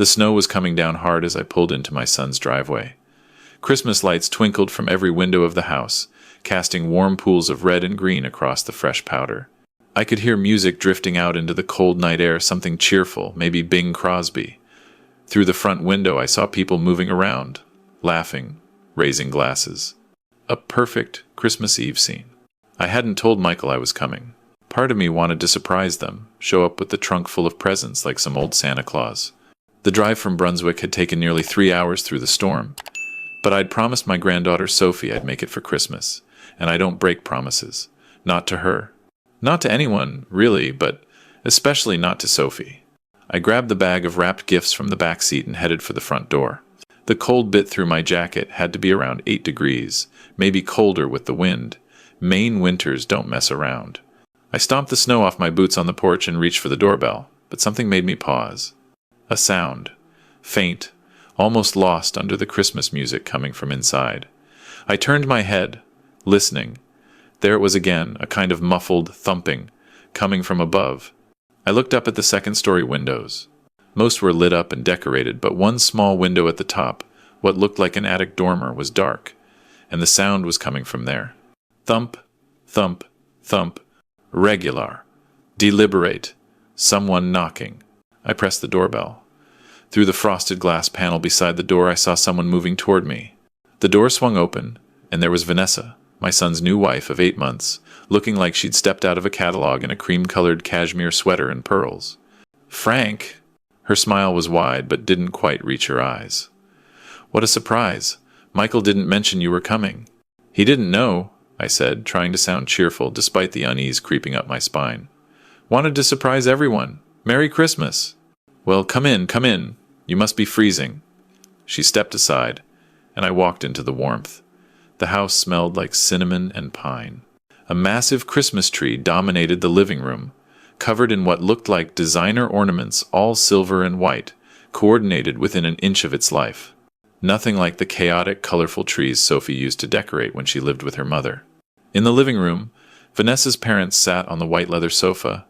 The snow was coming down hard as I pulled into my son's driveway. Christmas lights twinkled from every window of the house, casting warm pools of red and green across the fresh powder. I could hear music drifting out into the cold night air, something cheerful, maybe Bing Crosby. Through the front window I saw people moving around, laughing, raising glasses. A perfect Christmas Eve scene. I hadn't told Michael I was coming. Part of me wanted to surprise them, show up with the trunk full of presents like some old Santa Claus. The drive from Brunswick had taken nearly 3 hours through the storm, but I'd promised my granddaughter Sophie I'd make it for Christmas, and I don't break promises. Not to her. Not to anyone, really, but especially not to Sophie. I grabbed the bag of wrapped gifts from the back seat and headed for the front door. The cold bit through my jacket had to be around 8 degrees, maybe colder with the wind. Maine winters don't mess around. I stomped the snow off my boots on the porch and reached for the doorbell, but something made me pause. A sound, faint, almost lost under the Christmas music coming from inside. I turned my head, listening. There it was again, a kind of muffled thumping, coming from above. I looked up at the second-story windows. Most were lit up and decorated, but one small window at the top, what looked like an attic dormer, was dark, and the sound was coming from there. Thump, thump, thump. Regular. Deliberate. Someone knocking. I pressed the doorbell. Through the frosted glass panel beside the door I saw someone moving toward me. The door swung open, and there was Vanessa, my son's new wife of 8 months, looking like she'd stepped out of a catalog in a cream-colored cashmere sweater and pearls. Frank! Her smile was wide but didn't quite reach her eyes. What a surprise! Michael didn't mention you were coming. He didn't know, I said, trying to sound cheerful despite the unease creeping up my spine. Wanted to surprise everyone. Merry Christmas! Well, come in, come in. You must be freezing. She stepped aside, and I walked into the warmth. The house smelled like cinnamon and pine. A massive Christmas tree dominated the living room, covered in what looked like designer ornaments, all silver and white, coordinated within an inch of its life. Nothing like the chaotic, colorful trees Sophie used to decorate when she lived with her mother. In the living room, Vanessa's parents sat on the white leather sofa.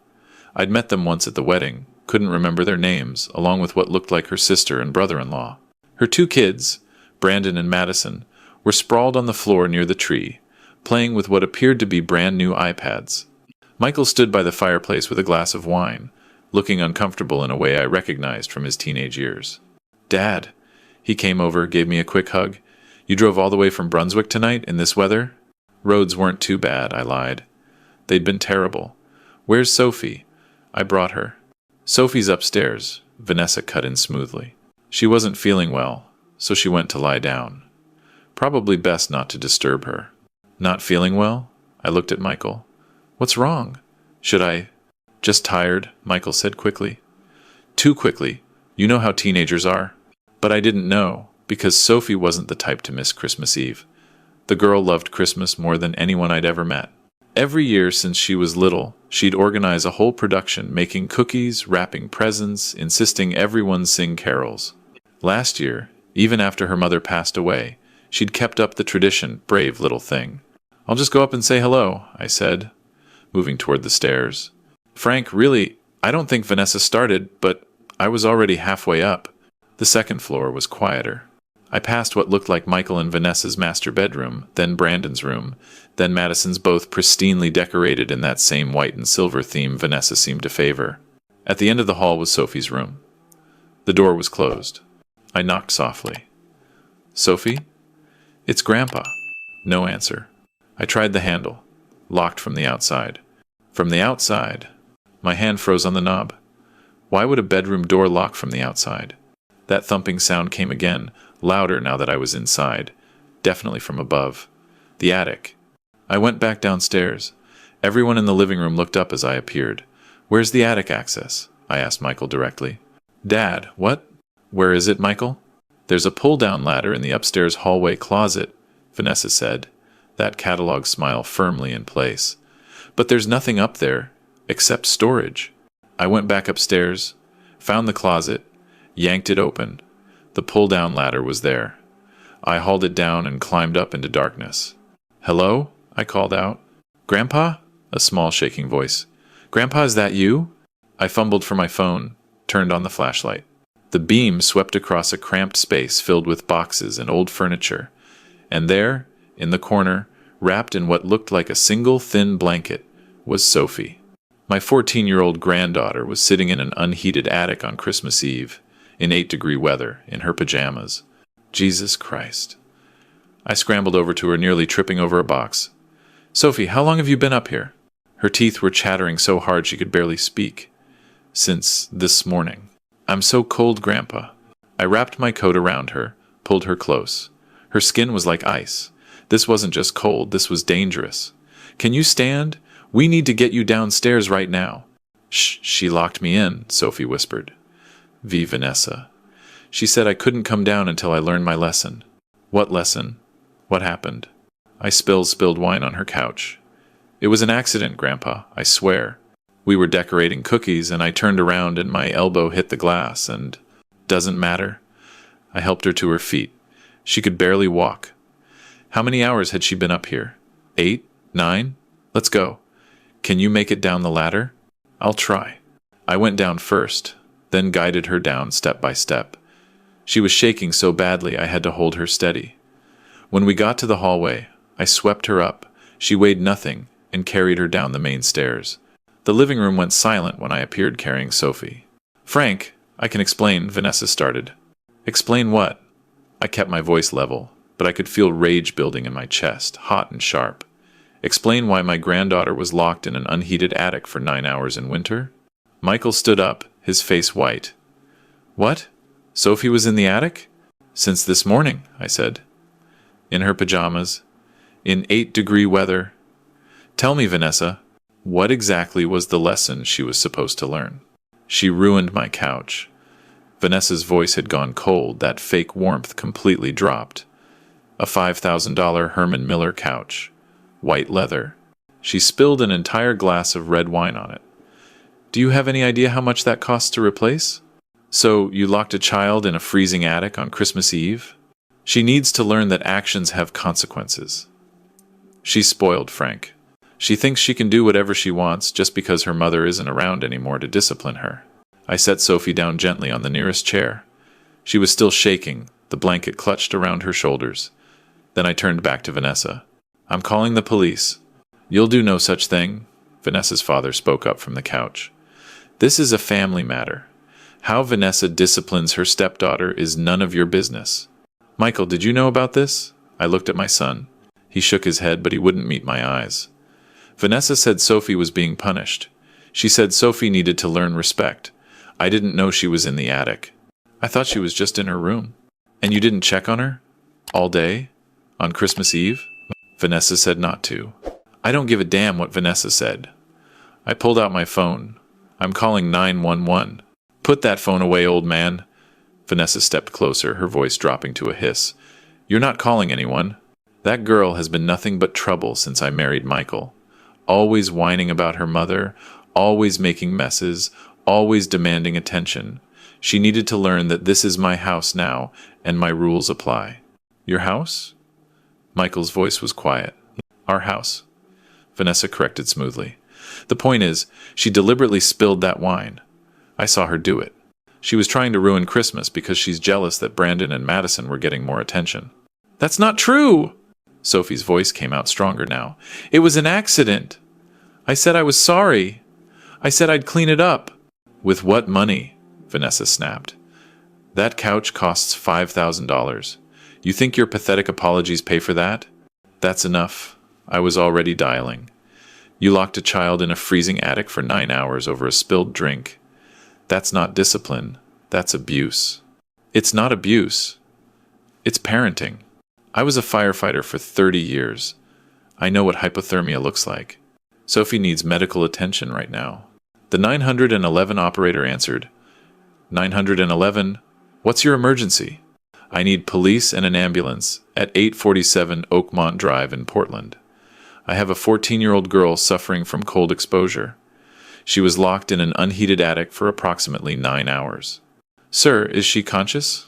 I'd met them once at the wedding, couldn't remember their names, along with what looked like her sister and brother-in-law. Her 2 kids, Brandon and Madison, were sprawled on the floor near the tree, playing with what appeared to be brand-new iPads. Michael stood by the fireplace with a glass of wine, looking uncomfortable in a way I recognized from his teenage years. Dad! He came over, gave me a quick hug. You drove all the way from Brunswick tonight in this weather? Roads weren't too bad, I lied. They'd been terrible. Where's Sophie? I brought her. Sophie's upstairs, Vanessa cut in smoothly. She wasn't feeling well, so she went to lie down. Probably best not to disturb her. Not feeling well? I looked at Michael. What's wrong? Should I? Just tired, Michael said quickly. Too quickly. You know how teenagers are. But I didn't know, because Sophie wasn't the type to miss Christmas Eve. The girl loved Christmas more than anyone I'd ever met. Every year since she was little, she'd organize a whole production, making cookies, wrapping presents, insisting everyone sing carols. Last year, even after her mother passed away, she'd kept up the tradition, brave little thing. I'll just go up and say hello, I said, moving toward the stairs. Frank, really, I don't think Vanessa started, but I was already halfway up. The second floor was quieter. I passed what looked like Michael and Vanessa's master bedroom, then Brandon's room, then Madison's, both pristinely decorated in that same white and silver theme Vanessa seemed to favor. At the end of the hall was Sophie's room. The door was closed. I knocked softly. Sophie? It's Grandpa. No answer. I tried the handle. Locked from the outside. From the outside. My hand froze on the knob. Why would a bedroom door lock from the outside? That thumping sound came again, louder now that I was inside. Definitely from above. The attic. I went back downstairs. Everyone in the living room looked up as I appeared. Where's the attic access? I asked Michael directly. Dad, what? Where is it, Michael? There's a pull-down ladder in the upstairs hallway closet, Vanessa said, that catalog smile firmly in place. But there's nothing up there, except storage. I went back upstairs, found the closet, yanked it open. The pull-down ladder was there. I hauled it down and climbed up into darkness. Hello? I called out. Grandpa? A small shaking voice. Grandpa, is that you? I fumbled for my phone, turned on the flashlight. The beam swept across a cramped space filled with boxes and old furniture, and there, in the corner, wrapped in what looked like a single thin blanket, was Sophie. My 14-year-old granddaughter was sitting in an unheated attic on Christmas Eve, in 8-degree weather, in her pajamas. Jesus Christ. I scrambled over to her, nearly tripping over a box. "Sophie, how long have you been up here?" Her teeth were chattering so hard she could barely speak. "Since this morning." "I'm so cold, Grandpa." I wrapped my coat around her, pulled her close. Her skin was like ice. This wasn't just cold, this was dangerous. "Can you stand? We need to get you downstairs right now." "Shh, she locked me in," Sophie whispered. Vanessa. "She said I couldn't come down until I learned my lesson." "What lesson? What happened?" I spilled wine on her couch. "It was an accident, Grandpa, I swear. We were decorating cookies, and I turned around and my elbow hit the glass, and—" "Doesn't matter." I helped her to her feet. She could barely walk. "How many hours had she been up here? 8? 9? Let's go. Can you make it down the ladder?" "I'll try." I went down first, then guided her down step by step. She was shaking so badly I had to hold her steady. When we got to the hallway, I swept her up. She weighed nothing, and carried her down the main stairs. The living room went silent when I appeared carrying Sophie. "Frank, I can explain," Vanessa started. "Explain what?" I kept my voice level, but I could feel rage building in my chest, hot and sharp. "Explain why my granddaughter was locked in an unheated attic for 9 hours in winter?" Michael stood up, his face white. "What? Sophie was in the attic?" "Since this morning," I said. "In her pajamas? In 8-degree weather? Tell me, Vanessa, what exactly was the lesson she was supposed to learn?" "She ruined my couch." Vanessa's voice had gone cold, that fake warmth completely dropped. "A $5,000 Herman Miller couch. White leather. She spilled an entire glass of red wine on it. Do you have any idea how much that costs to replace? So you locked a child in a freezing attic on Christmas Eve? She needs to learn that actions have consequences." "She's spoiled, Frank. She thinks she can do whatever she wants just because her mother isn't around anymore to discipline her." I set Sophie down gently on the nearest chair. She was still shaking, the blanket clutched around her shoulders. Then I turned back to Vanessa. "I'm calling the police." "You'll do no such thing," Vanessa's father spoke up from the couch. "This is a family matter. How Vanessa disciplines her stepdaughter is none of your business." "Michael, did you know about this?" I looked at my son. He shook his head, but he wouldn't meet my eyes. "Vanessa said Sophie was being punished. She said Sophie needed to learn respect. I didn't know she was in the attic. I thought she was just in her room." "And you didn't check on her? All day? On Christmas Eve?" "Vanessa said not to." "I don't give a damn what Vanessa said." I pulled out my phone. "I'm calling 911. "Put that phone away, old man." Vanessa stepped closer, her voice dropping to a hiss. "You're not calling anyone. That girl has been nothing but trouble since I married Michael. Always whining about her mother, always making messes, always demanding attention. She needed to learn that this is my house now, and my rules apply." "Your house?" Michael's voice was quiet. "Our house," Vanessa corrected smoothly. "The point is, she deliberately spilled that wine. I saw her do it. She was trying to ruin Christmas because she's jealous that Brandon and Madison were getting more attention." "That's not true!" Sophie's voice came out stronger now. "It was an accident. I said I was sorry. I said I'd clean it up." "With what money?" Vanessa snapped. "That couch costs $5,000. You think your pathetic apologies pay for that?" "That's enough." I was already dialing. "You locked a child in a freezing attic for 9 hours over a spilled drink. That's not discipline. That's abuse." "It's not abuse. It's parenting. I was a firefighter for 30 years. I know what hypothermia looks like. Sophie needs medical attention right now." The 911 operator answered. 911, what's your emergency?" "I need police and an ambulance at 847 Oakmont Drive in Portland. I have a 14-year-old girl suffering from cold exposure. She was locked in an unheated attic for approximately 9 hours." "Sir, is she conscious?"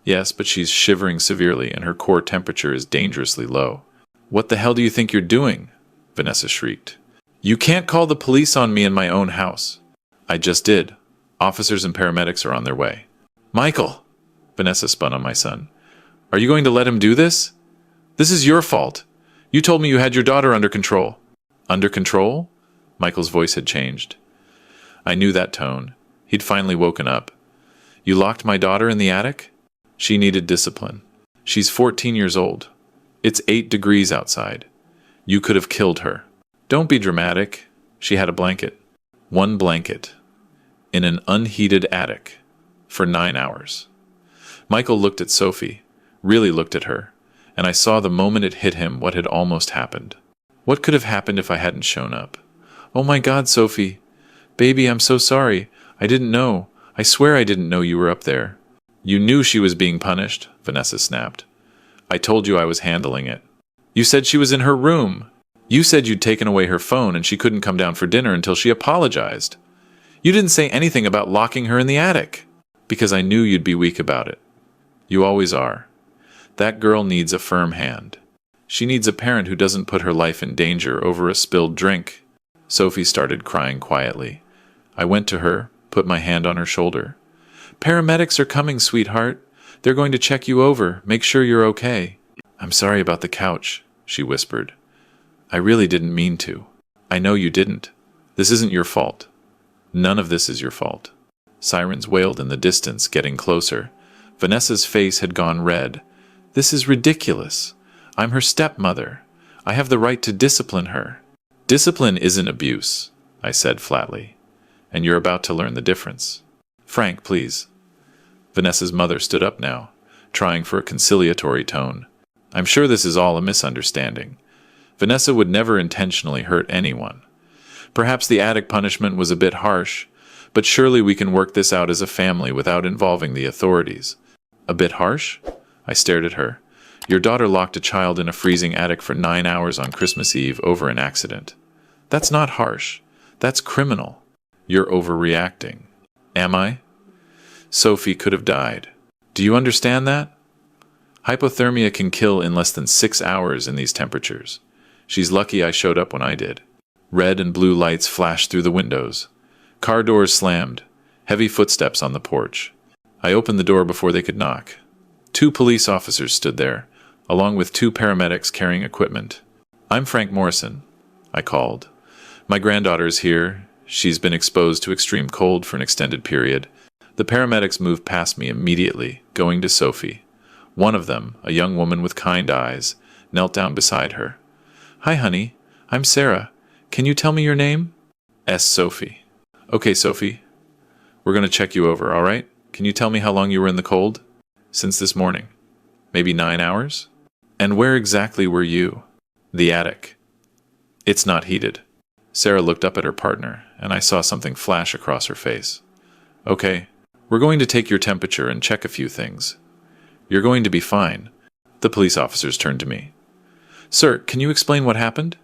"Yes, but she's shivering severely and her core temperature is dangerously low." "What the hell do you think you're doing?" Vanessa shrieked. "You can't call the police on me in my own house." "I just did. Officers and paramedics are on their way." Michael! Vanessa spun on my son. Are you going to let him do this? This is your fault. You told me you had your daughter under control. Under control? Michael's voice had changed. I knew that tone. He'd finally woken up. You locked my daughter in the attic? She needed discipline. She's 14 years old. It's 8 degrees outside. You could have killed her. Don't be dramatic. She had a blanket. One blanket. In an unheated attic. For 9 hours. Michael looked at Sophie, really looked at her, and I saw the moment it hit him what had almost happened. What could have happened if I hadn't shown up? Oh my God, Sophie. Baby, I'm so sorry. I didn't know. I swear I didn't know you were up there. You knew she was being punished, Vanessa snapped. I told you I was handling it. You said she was in her room. You said you'd taken away her phone and she couldn't come down for dinner until she apologized. You didn't say anything about locking her in the attic. Because I knew you'd be weak about it. You always are. That girl needs a firm hand. She needs a parent who doesn't put her life in danger over a spilled drink. Sophie started crying quietly. I went to her, put my hand on her shoulder. Paramedics are coming, sweetheart. They're going to check you over, make sure you're okay. I'm sorry about the couch, she whispered. I really didn't mean to. I know you didn't. This isn't your fault. None of this is your fault. Sirens wailed in the distance, getting closer. Vanessa's face had gone red. This is ridiculous. I'm her stepmother. I have the right to discipline her. Discipline isn't abuse, I said flatly. And you're about to learn the difference. Frank, please. Vanessa's mother stood up now, trying for a conciliatory tone. I'm sure this is all a misunderstanding. Vanessa would never intentionally hurt anyone. Perhaps the attic punishment was a bit harsh, but surely we can work this out as a family without involving the authorities. A bit harsh? I stared at her. Your daughter locked a child in a freezing attic for 9 hours on Christmas Eve over an accident. That's not harsh. That's criminal. You're overreacting. Am I? Sophie could have died. Do you understand that? Hypothermia can kill in less than 6 hours in these temperatures. She's lucky I showed up when I did. Red and blue lights flashed through the windows. Car doors slammed. Heavy footsteps on the porch. I opened the door before they could knock. 2 police officers stood there, along with 2 paramedics carrying equipment. I'm Frank Morrison, I called. My granddaughter is here. She's been exposed to extreme cold for an extended period. The paramedics moved past me immediately, going to Sophie. One of them, a young woman with kind eyes, knelt down beside her. Hi, honey. I'm Sarah. Can you tell me your name? Sophie. Okay, Sophie. We're going to check you over, all right? Can you tell me how long you were in the cold? Since this morning. Maybe 9 hours? And where exactly were you? The attic. It's not heated. Sarah looked up at her partner, and I saw something flash across her face. Okay, we're going to take your temperature and check a few things. You're going to be fine. The police officers turned to me. Sir, can you explain what happened?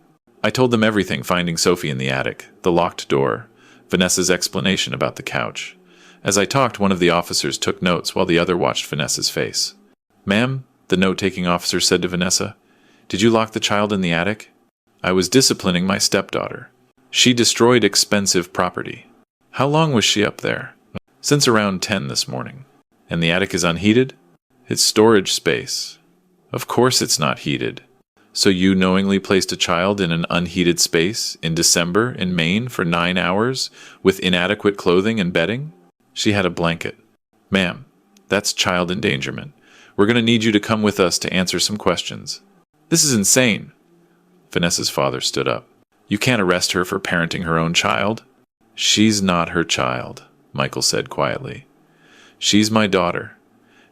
I told them everything, finding Sophie in the attic, the locked door, Vanessa's explanation about the couch. As I talked, one of the officers took notes while the other watched Vanessa's face. Ma'am, the note-taking officer said to Vanessa, did you lock the child in the attic? I was disciplining my stepdaughter. She destroyed expensive property. How long was she up there? Since around 10 this morning. And the attic is unheated? It's storage space. Of course it's not heated. So you knowingly placed a child in an unheated space in December in Maine for 9 hours with inadequate clothing and bedding? She had a blanket. Ma'am, that's child endangerment. We're going to need you to come with us to answer some questions. This is insane. Vanessa's father stood up. You can't arrest her for parenting her own child. She's not her child, Michael said quietly. She's my daughter,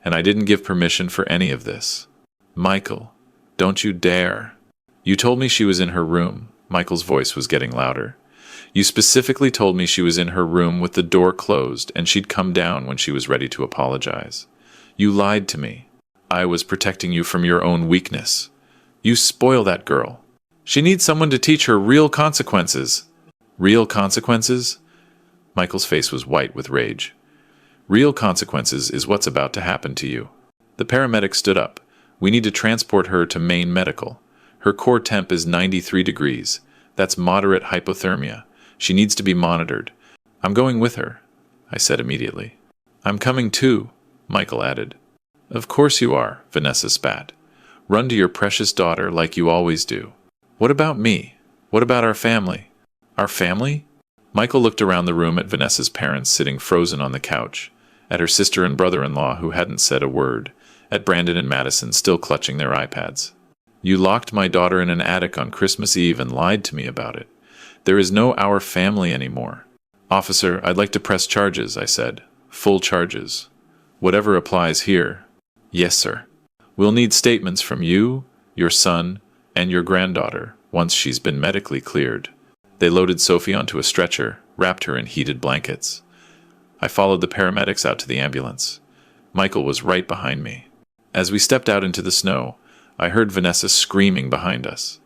and I didn't give permission for any of this. Michael, don't you dare. You told me she was in her room. Michael's voice was getting louder. You specifically told me she was in her room with the door closed and she'd come down when she was ready to apologize. You lied to me. I was protecting you from your own weakness. You spoil that girl. She needs someone to teach her real consequences. Real consequences? Michael's face was white with rage. Real consequences is what's about to happen to you. The paramedic stood up. We need to transport her to Maine Medical. Her core temp is 93 degrees. That's moderate hypothermia. She needs to be monitored. I'm going with her, I said immediately. I'm coming too, Michael added. Of course you are, Vanessa spat. Run to your precious daughter like you always do. What about me? What about our family? Our family? Michael looked around the room at Vanessa's parents sitting frozen on the couch, at her sister and brother-in-law who hadn't said a word, at Brandon and Madison still clutching their iPads. You locked my daughter in an attic on Christmas Eve and lied to me about it. There is no our family anymore. Officer, I'd like to press charges, I said. Full charges. Whatever applies here. Yes, sir. We'll need statements from you, your son, and your granddaughter once she's been medically cleared. They loaded Sophie onto a stretcher, wrapped her in heated blankets. I followed the paramedics out to the ambulance. Michael was right behind me. As we stepped out into the snow, I heard Vanessa screaming behind us.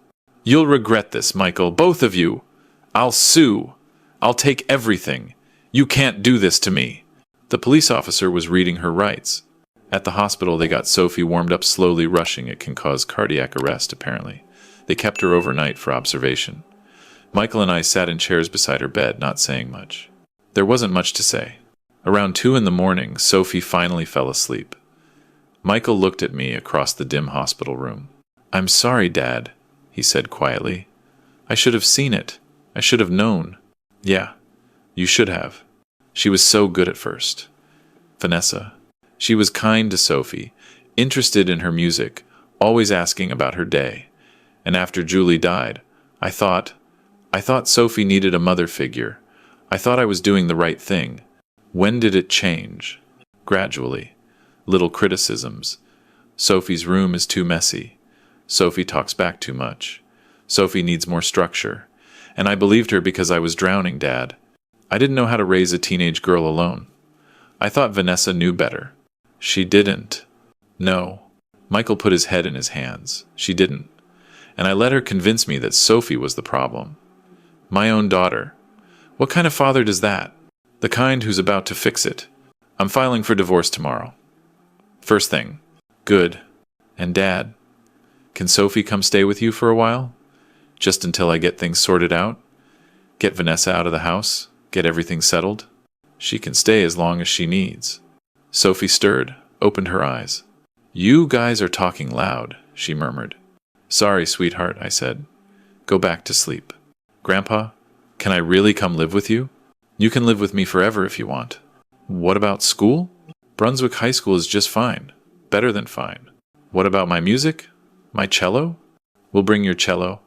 You'll regret this, Michael, both of you. I'll sue. I'll take everything. You can't do this to me. The police officer was reading her rights. At the hospital, they got Sophie warmed up slowly. Rushing it can cause cardiac arrest, apparently. They kept her overnight for observation. Michael and I sat in chairs beside her bed, not saying much. There wasn't much to say. Around 2 a.m, Sophie finally fell asleep. Michael looked at me across the dim hospital room. I'm sorry, Dad, he said quietly. I should have seen it. I should have known. Yeah, you should have. She was so good at first. Vanessa. She was kind to Sophie, interested in her music, always asking about her day. And after Julie died, I thought Sophie needed a mother figure. I thought I was doing the right thing. When did it change? Gradually. Little criticisms. Sophie's room is too messy. Sophie talks back too much. Sophie needs more structure. And I believed her because I was drowning, Dad. I didn't know how to raise a teenage girl alone. I thought Vanessa knew better. She didn't. No. Michael put his head in his hands. She didn't. And I let her convince me that Sophie was the problem. My own daughter. What kind of father does that? The kind who's about to fix it. I'm filing for divorce tomorrow. First thing. Good. And Dad, can Sophie come stay with you for a while? Just until I get things sorted out? Get Vanessa out of the house? Get everything settled? She can stay as long as she needs. Sophie stirred, opened her eyes. You guys are talking loud, she murmured. Sorry, sweetheart, I said. Go back to sleep. Grandpa, can I really come live with you? You can live with me forever if you want. What about school? Brunswick High School is just fine. Better than fine. What about my music? My cello? We'll bring your cello.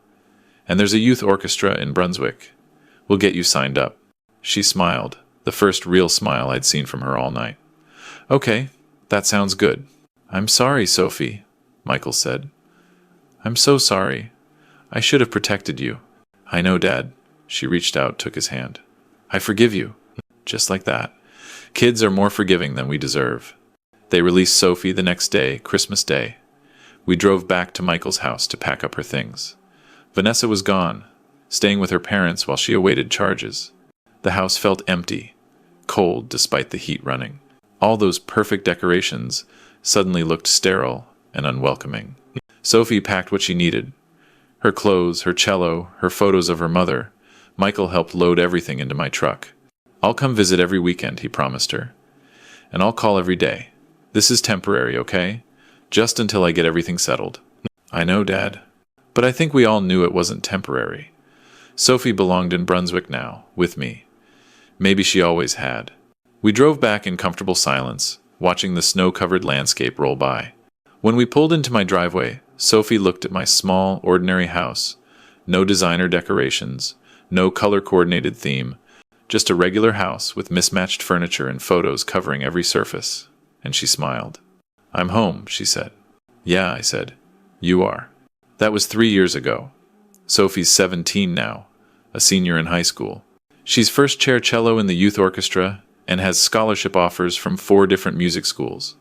And there's a youth orchestra in Brunswick. We'll get you signed up. She smiled, the first real smile I'd seen from her all night. Okay, that sounds good. I'm sorry, Sophie, Michael said. I'm so sorry. I should have protected you. I know, Dad. She reached out, took his hand. I forgive you. Just like that. Kids are more forgiving than we deserve. They released Sophie the next day, Christmas Day. We drove back to Michael's house to pack up her things. Vanessa was gone, staying with her parents while she awaited charges. The house felt empty, cold despite the heat running. All those perfect decorations suddenly looked sterile and unwelcoming. Sophie packed what she needed. Her clothes, her cello, her photos of her mother. Michael helped load everything into my truck. I'll come visit every weekend, he promised her. And I'll call every day. This is temporary, okay? Just until I get everything settled. I know, Dad. But I think we all knew it wasn't temporary. Sophie belonged in Brunswick now, with me. Maybe she always had. We drove back in comfortable silence, watching the snow-covered landscape roll by. When we pulled into my driveway, Sophie looked at my small, ordinary house. No designer decorations, no color-coordinated theme, just a regular house with mismatched furniture and photos covering every surface. And she smiled. I'm home, she said. Yeah, I said. You are. That was 3 years ago. Sophie's 17 now, a senior in high school. She's first chair cello in the youth orchestra and has scholarship offers from 4 different music schools.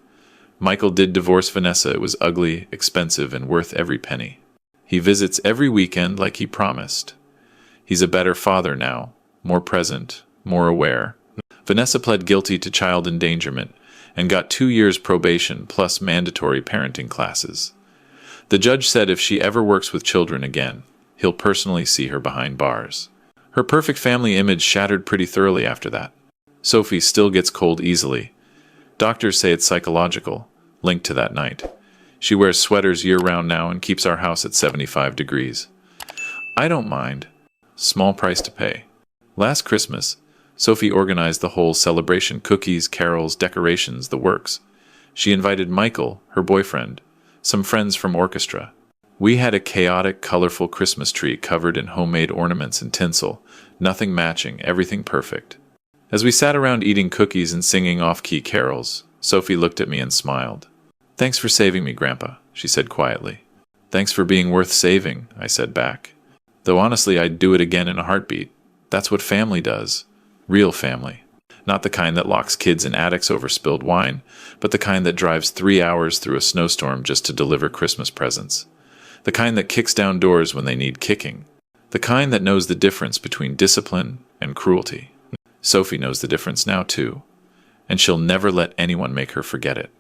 Michael did divorce Vanessa. It was ugly, expensive, and worth every penny. He visits every weekend like he promised. He's a better father now, more present, more aware. Vanessa pled guilty to child endangerment and got 2 years probation plus mandatory parenting classes. The judge said if she ever works with children again, he'll personally see her behind bars. Her perfect family image shattered pretty thoroughly after that. Sophie still gets cold easily. Doctors say it's psychological, linked to that night. She wears sweaters year-round now and keeps our house at 75 degrees. I don't mind. Small price to pay. Last Christmas, Sophie organized the whole celebration, cookies, carols, decorations, the works. She invited Michael, her boyfriend, some friends from orchestra. We had a chaotic, colorful Christmas tree covered in homemade ornaments and tinsel, nothing matching, everything perfect. As we sat around eating cookies and singing off-key carols, Sophie looked at me and smiled. "Thanks for saving me, Grandpa," she said quietly. "Thanks for being worth saving," I said back. Though honestly, I'd do it again in a heartbeat. That's what family does. Real family. Not the kind that locks kids in attics over spilled wine, but the kind that drives 3 hours through a snowstorm just to deliver Christmas presents. The kind that kicks down doors when they need kicking. The kind that knows the difference between discipline and cruelty. Sophie knows the difference now, too. And she'll never let anyone make her forget it.